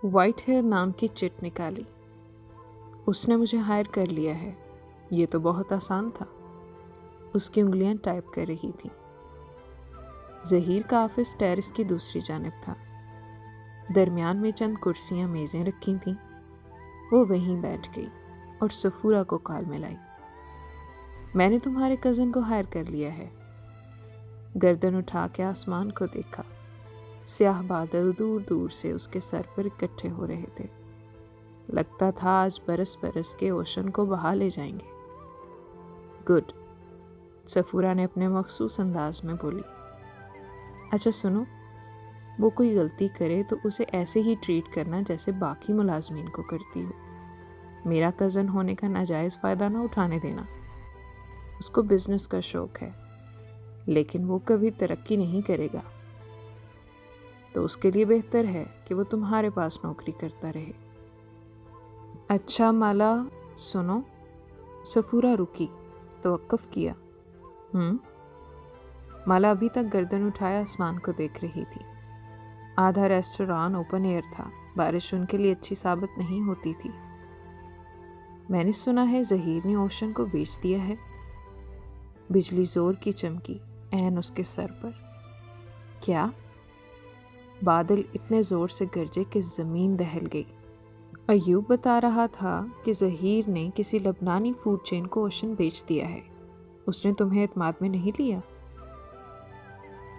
White hair नाम की chit निकाली। उसने मुझे हायर कर लिया है, ये तो बहुत आसान था। उसकी उंगलियां टाइप कर रही थी। ज़हीर का ऑफिस टेरेस की दूसरी जानिब था। दरमियान में चंद कुर्सियां मेज़ें रखी थीं। वो वहीं बैठ गई और सफूरा को कॉल में लाई। मैंने तुम्हारे कज़न को हायर कर लिया है। गर्दन उठा के आसमान को देखा। स्याह बादल दूर दूर से उसके सर पर इकट्ठे हो रहे थे। लगता था आज बरस बरस के ओशन को बहा ले जाएंगे। गुड, सफूरा ने अपने मखसूस अंदाज में बोली। अच्छा सुनो, वो कोई गलती करे तो उसे ऐसे ही ट्रीट करना जैसे बाकी मुलाजमीन को करती हो। मेरा कज़न होने का नाजायज़ फ़ायदा ना उठाने देना। उसको बिजनेस का शौक है, लेकिन वो कभी तरक्की नहीं करेगा, तो उसके लिए बेहतर है कि वो तुम्हारे पास नौकरी करता रहे। अच्छा माला, सुनो। सफूरा रुकी, तवक्कुफ किया। माला अभी तक गर्दन उठाए आसमान को देख रही थी। आधा रेस्टोरेंट ओपन एयर था। बारिश उनके लिए अच्छी साबित नहीं होती थी। मैंने सुना है ज़हीर ने ओशन को बेच दिया है। बिजली जोर की चमकी ऐन उसके सर पर। क्या? बादल इतने जोर से गरजे कि ज़मीन दहल गई। अयूब बता रहा था कि ज़हीर ने किसी लबनानी फूड चेन को ओशन बेच दिया है। उसने तुम्हें एतमाद में नहीं लिया।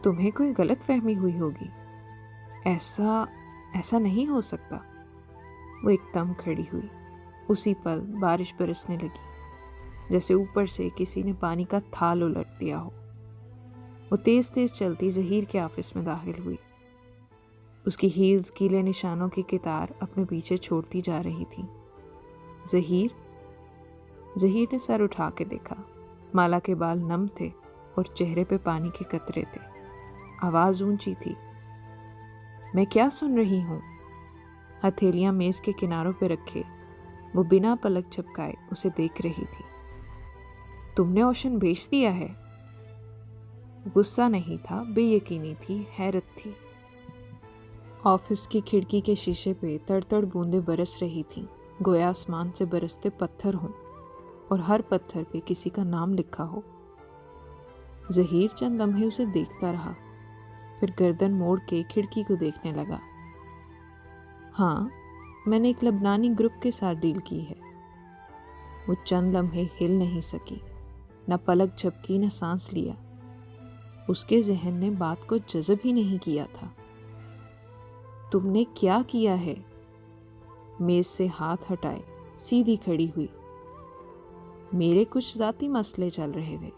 तुम्हें कोई गलत फहमी हुई होगी। ऐसा नहीं हो सकता। वो एकदम खड़ी हुई। उसी पल बारिश बरसने लगी, जैसे ऊपर से किसी ने पानी का थाल उलट दिया हो। वो तेज तेज चलती ज़हीर के ऑफिस में दाखिल हुई। उसकी हील्स गीले निशानों की कितार अपने पीछे छोड़ती जा रही थी। ज़हीर ने सर उठा के देखा। माला के बाल नम थे और चेहरे पे पानी के कतरे थे। आवाज़ ऊंची थी। मैं क्या सुन रही हूँ? हथेलियाँ मेज़ के किनारों पे रखे वो बिना पलक झपकाए उसे देख रही थी। तुमने ओशन बेच दिया है? गुस्सा नहीं था, बेयकीनी थी, हैरत थी। ऑफिस की खिड़की के शीशे पे तड़तड़ बूंदें बरस रही थीं, गोया आसमान से बरसते पत्थर हों और हर पत्थर पे किसी का नाम लिखा हो। ज़हीर चंद लम्हे उसे देखता रहा, फिर गर्दन मोड़ के खिड़की को देखने लगा। हाँ, मैंने एक लबनानी ग्रुप के साथ डील की है। वो चंद लम्हे हिल नहीं सकी, न पलक झपकी, न सांस लिया। उसके जहन ने बात को जज़ब ही नहीं किया था। तुमने क्या किया है? मेज से हाथ हटाए सीधी खड़ी हुई। मेरे कुछ ज़ाती मसले चल रहे थे।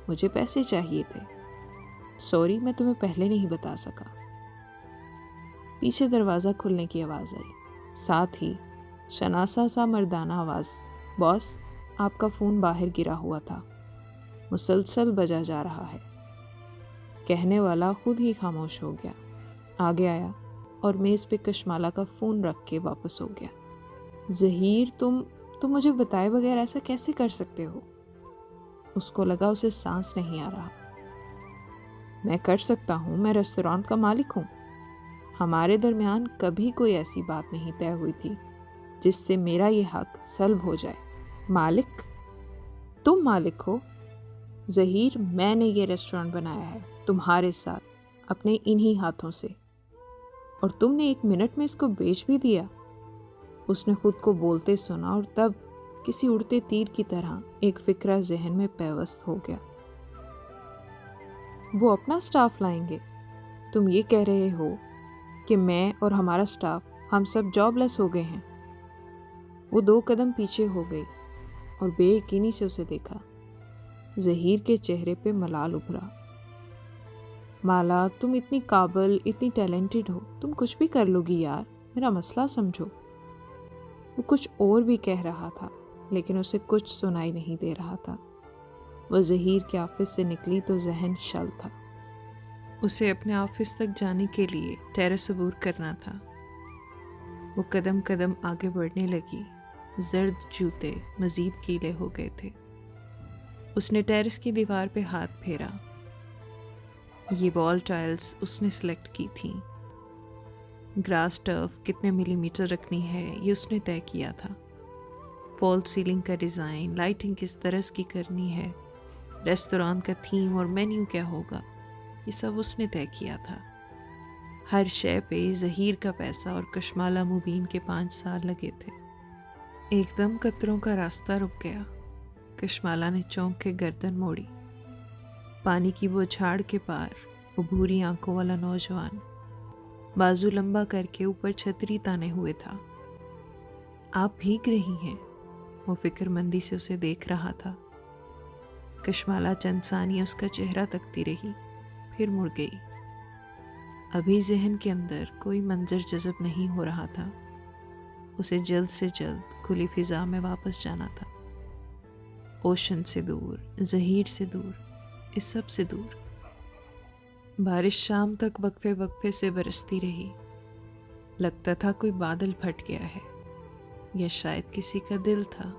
मुझे पैसे चाहिए थे। सॉरी, मैं तुम्हें पहले नहीं बता सका। पीछे दरवाज़ा खुलने की आवाज़ आई, साथ ही शनासा सा मर्दाना आवाज़। बॉस, आपका फ़ोन बाहर गिरा हुआ था, मुसलसल बजा जा रहा है। कहने वाला खुद ही खामोश हो गया। आगे आया और मेज़ पे कशमाला का फ़ोन रख के वापस हो गया। ज़हीर, तुम मुझे बताए बगैर ऐसा कैसे कर सकते हो? उसको लगा उसे सांस नहीं आ रहा। मैं कर सकता हूँ, मैं रेस्टोरेंट का मालिक हूँ। हमारे दरमियान कभी कोई ऐसी बात नहीं तय हुई थी जिससे मेरा ये हक सल्ब हो जाए। मालिक? तुम मालिक हो? ज़हीर, मैंने ये रेस्टोरेंट बनाया है तुम्हारे साथ, अपने इन्हीं हाथों से, और तुमने 1 मिनट में इसको बेच भी दिया। उसने खुद को बोलते सुना और तब किसी उड़ते तीर की तरह एक फिक्रा जहन में पैवस्त हो गया। वो अपना स्टाफ लाएंगे? तुम ये कह रहे हो कि मैं और हमारा स्टाफ, हम सब जॉबलेस हो गए हैं? वो 2 कदम पीछे हो गई और बेयकीनी से उसे देखा। ज़हीर के चेहरे पे मलाल उभरा। माला, तुम इतनी काबिल, इतनी टैलेंटेड हो, तुम कुछ भी कर लोगी यार, मेरा मसला समझो। वो कुछ और भी कह रहा था, लेकिन उसे कुछ सुनाई नहीं दे रहा था। वह ज़हीर के ऑफिस से निकली तो जहन शल था। उसे अपने ऑफिस तक जाने के लिए टेरेस अबूर करना था। वो कदम कदम आगे बढ़ने लगी। जर्द जूते मज़ीद गीले हो गए थे। उसने टेरेस की दीवार पे हाथ फेरा। ये वॉल टाइल्स उसने सिलेक्ट की थीं। ग्रास टर्फ कितने मिलीमीटर रखनी है ये उसने तय किया था। फॉल सीलिंग का डिज़ाइन, लाइटिंग किस तरह की करनी है, रेस्टोरेंट का थीम और मेन्यू क्या होगा, ये सब उसने तय किया था। हर शय पे ज़हीर का पैसा और कशमाला मुबीन के 5 साल लगे थे। एकदम कतरों का रास्ता रुक गया। कशमाला ने चौंक के गर्दन मोड़ी। पानी की बौछार के पार वो भूरी आंखों वाला नौजवान बाजू लंबा करके ऊपर छतरी ताने हुए था। आप भीग रही हैं, वो फिक्रमंदी से उसे देख रहा था। कशमाला चंद सानिया उसका चेहरा तकती रही, फिर मुड़ गई। अभी जहन के अंदर कोई मंजर जज़ब नहीं हो रहा था। उसे जल्द से जल्द खुली फिजा में वापस जाना था, ओशन से दूर, ज़हीर से दूर, इस सब से दूर। बारिश शाम तक वक्फे वक्फे से बरसती रही। लगता था कोई बादल फट गया है या शायद किसी का दिल था।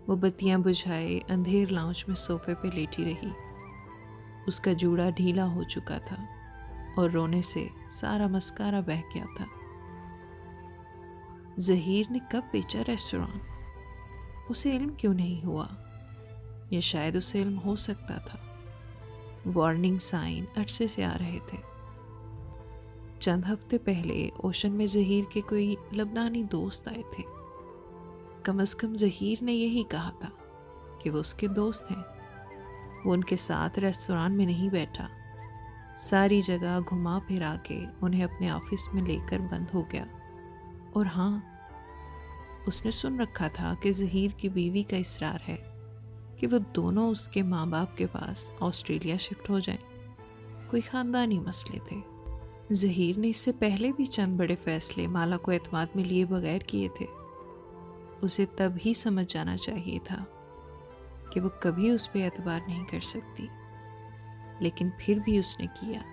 वो बत्तियां बुझाए अंधेर लाउंज में सोफे पे लेटी रही। उसका जूड़ा ढीला हो चुका था और रोने से सारा मस्कारा बह गया था। ज़हीर ने कब बेचा रेस्टोरेंट? उसे इल्म क्यों नहीं हुआ? या शायद उसे इल्म हो सकता था। वार्निंग साइन अरसे से आ रहे थे। चंद हफ्ते पहले ओशन में ज़हीर के कोई लबनानी दोस्त आए थे। कम से कम ज़हीर ने यही कहा था कि वो उसके दोस्त हैं। वो उनके साथ रेस्टोरेंट में नहीं बैठा, सारी जगह घुमा फिरा के उन्हें अपने ऑफिस में लेकर बंद हो गया। और हाँ, उसने सुन रखा था कि ज़हीर की बीवी का इसरार है कि वो दोनों उसके माँ बाप के पास ऑस्ट्रेलिया शिफ्ट हो जाएं। कोई ख़ानदानी मसले थे। ज़हीर ने इससे पहले भी चंद बड़े फैसले माला को एतमाद में लिए बगैर किए थे। उसे तब ही समझ जाना चाहिए था कि वो कभी उस पर एतबार नहीं कर सकती, लेकिन फिर भी उसने किया।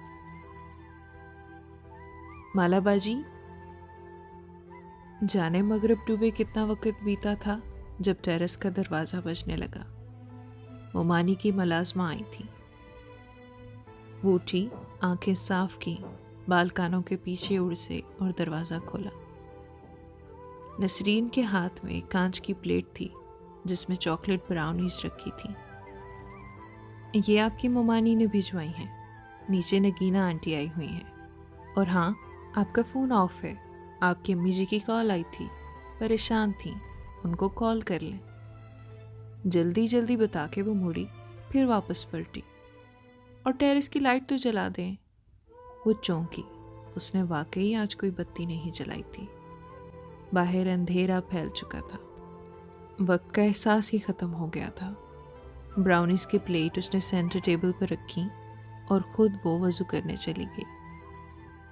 माला बाजी, जाने मगरिब डूबे कितना वक्त बीता था जब टेरेस का दरवाज़ा बजने लगा। मोमानी की मुलाजमा आई थी। वो उठी, आंखें साफ की, बाल कानों के पीछे उड़ से और दरवाज़ा खोला। नसरीन के हाथ में कांच की प्लेट थी जिसमें चॉकलेट ब्राउनीज रखी थी। ये आपकी मोमानी ने भिजवाई हैं। नीचे नगीना आंटी आई हुई हैं। और हाँ, आपका फ़ोन ऑफ है। आपकी अम्मी जी की कॉल आई थी, परेशान थी, उनको कॉल कर लें। जल्दी जल्दी बता के वो मुड़ी, फिर वापस पलटी। और टेरेस की लाइट तो जला दें। वो चौंकी। उसने वाकई आज कोई बत्ती नहीं जलाई थी। बाहर अंधेरा फैल चुका था। वक्त का एहसास ही ख़त्म हो गया था। ब्राउनीज की प्लेट उसने सेंटर टेबल पर रखी और ख़ुद वो वज़ू करने चली गई।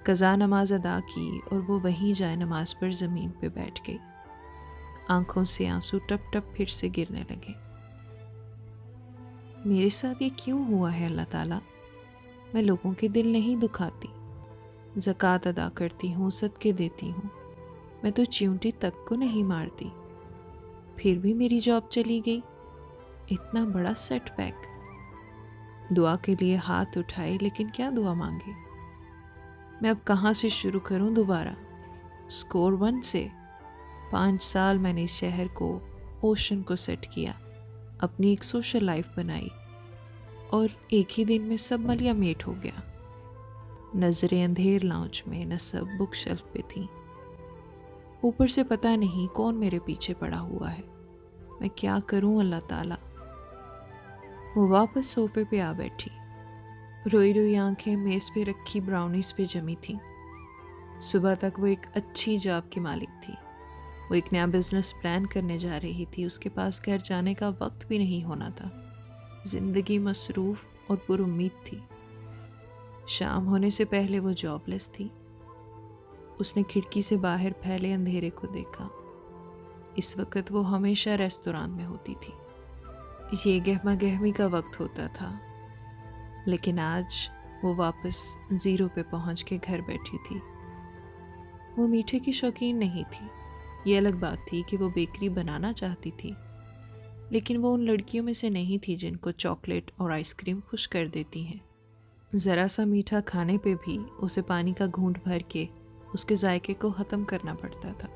कज़ा नमाज अदा की और वो वहीं जाए नमाज पर ज़मीन पे बैठ गई। आंखों से आंसू टप टप फिर से गिरने लगे। मेरे साथ ये क्यों हुआ है अल्लाह ताला? मैं लोगों के दिल नहीं दुखाती, ज़कात अदा करती हूँ, सदके देती हूँ, मैं तो चींटी तक को नहीं मारती, फिर भी मेरी जॉब चली गई। इतना बड़ा सेटबैक। दुआ के लिए हाथ उठाए, लेकिन क्या दुआ मांगे? मैं अब कहाँ से शुरू करूँ दोबारा? स्कोर 1 से। 5 साल मैंने इस शहर को, ओशन को सेट किया, अपनी एक सोशल लाइफ बनाई, और एक ही दिन में सब मलिया मेट हो गया। नजरें अंधेर लाउंज में न सब बुक शेल्फ पे थी। ऊपर से पता नहीं कौन मेरे पीछे पड़ा हुआ है। मैं क्या करूं अल्लाह ताला? वो वापस सोफे पे आ बैठी। रोई रोई आंखें मेज़ पे रखी ब्राउनीज पे जमी थी। सुबह तक वो एक अच्छी जॉब की मालिक थी। वो एक नया बिजनेस प्लान करने जा रही थी। उसके पास घर जाने का वक्त भी नहीं होना था। जिंदगी मसरूफ और पुरुम्मीद थी। शाम होने से पहले वो जॉबलेस थी। उसने खिड़की से बाहर फैले अंधेरे को देखा। इस वक्त वो हमेशा रेस्टोरेंट में होती थी। ये गहमा गहमी का वक्त होता था, लेकिन आज वो वापस ज़ीरो पे पहुंच के घर बैठी थी। वो मीठे की शौकीन नहीं थी। ये अलग बात थी कि वो बेकरी बनाना चाहती थी, लेकिन वो उन लड़कियों में से नहीं थी जिनको चॉकलेट और आइसक्रीम खुश कर देती हैं। ज़रा सा मीठा खाने पे भी उसे पानी का घूंट भर के اس کے ذائقے کو ختم کرنا پڑتا تھا۔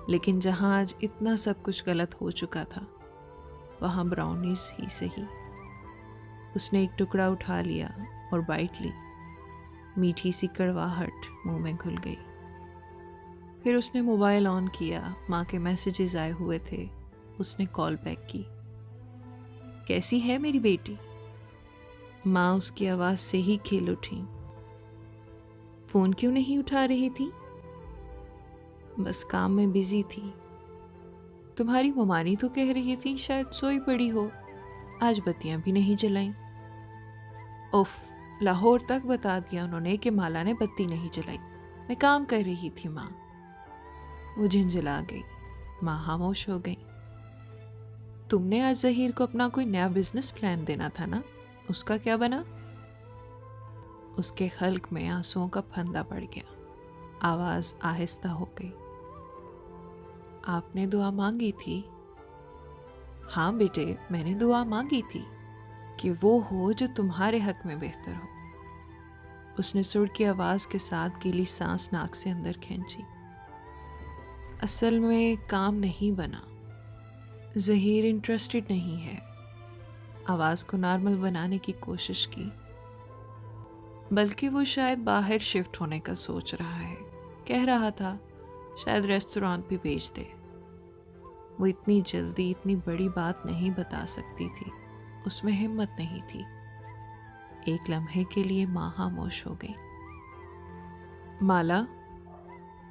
لیکن جہاں آج اتنا سب کچھ غلط ہو چکا تھا، وہاں براؤنیز ہی صحیح۔ اس نے ایک ٹکڑا اٹھا لیا اور بائٹ لی۔ میٹھی سی کڑواہٹ منہ میں گھل گئی۔ پھر اس نے موبائل آن کیا، ماں کے میسیجز آئے ہوئے تھے۔ اس نے کال بیک کی۔ کیسی ہے میری بیٹی؟ ماں اس کی آواز سے ہی کھل اٹھی۔ فون کیوں نہیں اٹھا رہی تھی؟ بس کام میں بزی تھی۔ تمہاری ممانی تو کہہ رہی تھی شاید سوئی پڑی ہو، آج بتیاں بھی نہیں جلائیں۔ اوف، لاہور تک بتا دیا انہوں نے کہ مالا نے بتی نہیں جلائی، میں کام کر رہی تھی ماں۔ وہ جھنجھلا گئی۔ ماں خاموش ہو گئی۔ تم نے آج ظہیر کو اپنا کوئی نیا بزنس پلان دینا تھا نا، اس کا کیا بنا؟ اس کے خلق میں آنسوؤں کا پھندا پڑ گیا۔ آواز آہستہ ہو گئی۔ آپ نے دعا مانگی تھی؟ ہاں بیٹے، میں نے دعا مانگی تھی کہ وہ ہو جو تمہارے حق میں بہتر ہو۔ اس نے سڑ کی آواز کے ساتھ گیلی سانس ناک سے اندر کھینچی۔ اصل میں کام نہیں بنا، ظہیر انٹرسٹڈ نہیں ہے۔ آواز کو نارمل بنانے کی کوشش کی۔ بلکہ وہ شاید باہر شفٹ ہونے کا سوچ رہا ہے، کہہ رہا تھا شاید ریسٹورانٹ بھی بھیج دے۔ وہ اتنی جلدی اتنی بڑی بات نہیں بتا سکتی تھی، اس میں ہمت نہیں تھی۔ ایک لمحے کے لیے ماں خاموش ہو گئی۔ مالا،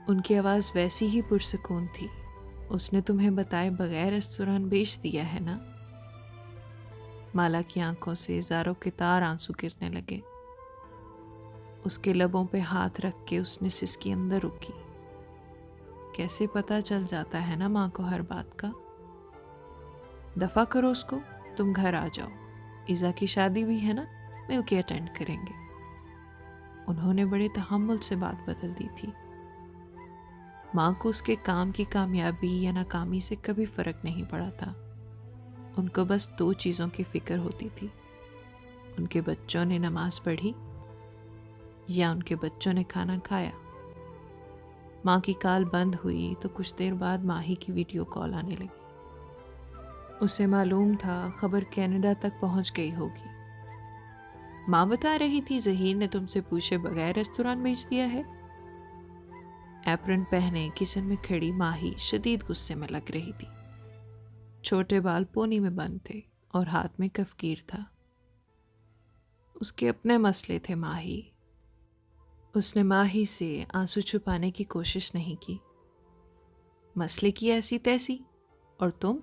ان کی آواز ویسی ہی پرسکون تھی، اس نے تمہیں بتائے بغیر ریسٹورانٹ بیچ دیا ہے نا؟ مالا کی آنکھوں سے زاروں کے تار آنسو گرنے لگے۔ اس کے لبوں پہ ہاتھ رکھ کے اس نے سسکی اندر رکی۔ کیسے پتہ چل جاتا ہے نا ماں کو ہر بات کا؟ دفع کرو اس کو، تم گھر آ جاؤ، ایزا کی شادی بھی ہے نا، مل کے اٹینڈ کریں گے۔ انہوں نے بڑے تحمل سے بات بدل دی تھی۔ ماں کو اس کے کام کی کامیابی یا ناکامی سے کبھی فرق نہیں پڑا تھا۔ ان کو بس دو چیزوں کی فکر ہوتی تھی، ان کے بچوں نے نماز پڑھی یا ان کے بچوں نے کھانا کھایا۔ ماں کی کال بند ہوئی تو کچھ دیر بعد ماہی کی ویڈیو کال آنے لگی۔ اسے معلوم تھا خبر کینیڈا تک پہنچ گئی ہوگی۔ ماں بتا رہی تھی ظہیر نے تم سے پوچھے بغیر ریسٹورانٹ بیچ دیا ہے۔ ایپرن پہنے کچن میں کھڑی ماہی شدید غصے میں لگ رہی تھی۔ چھوٹے بال پونی میں بند تھے اور ہاتھ میں کفگیر تھا۔ اس کے اپنے مسئلے تھے ماہی۔ اس نے ماہی سے آنسو چھپانے کی کوشش نہیں کی۔ مسئلے کی ایسی تیسی، اور تم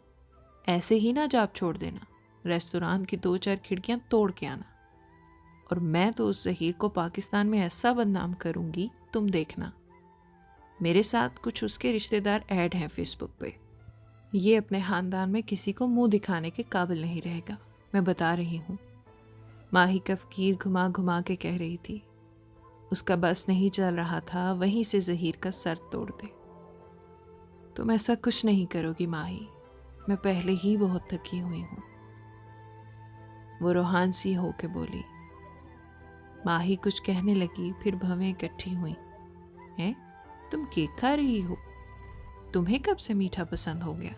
ایسے ہی نہ جاب چھوڑ دینا، ریسٹورانٹ کی 2-4 کھڑکیاں توڑ کے آنا، اور میں تو اس ظہیر کو پاکستان میں ایسا بدنام کروں گی تم دیکھنا۔ میرے ساتھ کچھ اس کے رشتہ دار ایڈ ہیں فیس بک پہ، یہ اپنے خاندان میں کسی کو منہ دکھانے کے قابل نہیں رہے گا، میں بتا رہی ہوں۔ ماہی کفگیر گھما گھما کے کہہ رہی تھی۔ اس کا بس نہیں چل رہا تھا وہیں سے ظہیر کا سر توڑ دے۔ تم ایسا کچھ نہیں کرو گی ماہی، میں پہلے ہی بہت تھکی ہوئی ہوں۔ وہ روحان سی ہو کے بولی۔ ماہی کچھ کہنے لگی، پھر بھویں اکٹھی ہوئیں۔ ہیں، تم کیک کھا رہی ہو؟ تمہیں کب سے میٹھا پسند ہو گیا؟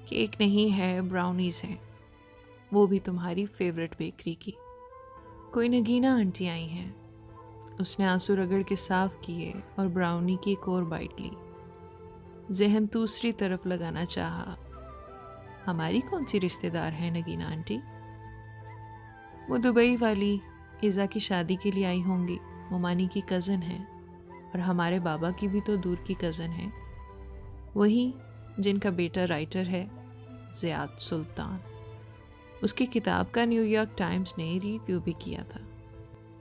کیک نہیں ہے، براؤنیز ہیں، وہ بھی تمہاری فیورٹ بیکری کی۔ کوئی نگینا آنٹی آئی ہیں۔ اس نے آنسو رگڑ کے صاف کیے اور براؤنی کی ایک اور بائٹ لی۔ ذہن دوسری طرف لگانا چاہا۔ ہماری کون سی رشتہ دار ہے نگینا آنٹی؟ وہ دبئی والی ایزا کی شادی کے لیے آئی ہوں گی، ممانی کی کزن ہے، اور ہمارے بابا کی بھی تو دور کی کزن ہے، وہی جن کا بیٹا رائٹر ہے، زیاد سلطان۔ اس کی کتاب کا نیو یارک ٹائمز نے ریویو بھی کیا تھا۔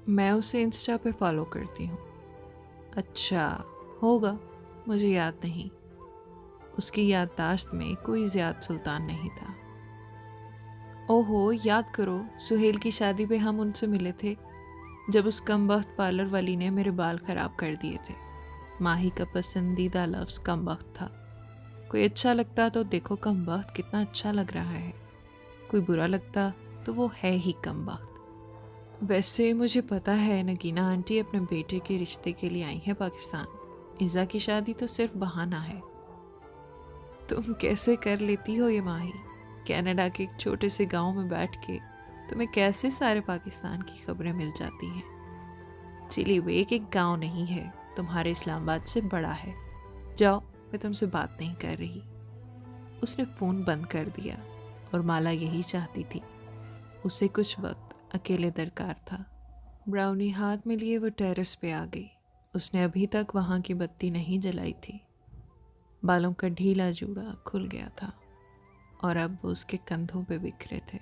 میں اسے انسٹا پہ فالو کرتی ہوں۔ اچھا، ہوگا، مجھے یاد نہیں۔ اس کی یادداشت میں کوئی زیاد سلطان نہیں تھا۔ اوہو، یاد کرو، سہیل کی شادی پہ ہم ان سے ملے تھے جب اس کم بخت پارلر والی نے میرے بال خراب کر دیے تھے۔ ماہی کا پسندیدہ لفظ کم بخت تھا۔ کوئی اچھا لگتا تو دیکھو کم بخت کتنا اچھا لگ رہا ہے، کوئی برا لگتا تو وہ ہے ہی کم بخت۔ वैसे मुझे पता है नगीना आंटी अपने बेटे के रिश्ते के लिए आई है पाकिस्तान। इज़ा की शादी तो सिर्फ बहाना है। तुम कैसे कर लेती हो ये माही? कनाडा के एक छोटे से गांव में बैठ के तुम्हें कैसे सारे पाकिस्तान की खबरें मिल जाती हैं? चिली वेक एक गांव नहीं है, तुम्हारे इस्लामाबाद से बड़ा है। जाओ, मैं तुमसे बात नहीं कर रही। उसने फ़ोन बंद कर दिया और माला यही चाहती थी। उसे कुछ वक्त अकेले दरकार था। ब्राउनी हाथ में लिए वो टेरेस पे आ गई। उसने अभी तक वहाँ की बत्ती नहीं जलाई थी। बालों का ढीला जूड़ा खुल गया था और अब वो उसके कंधों पे बिखरे थे।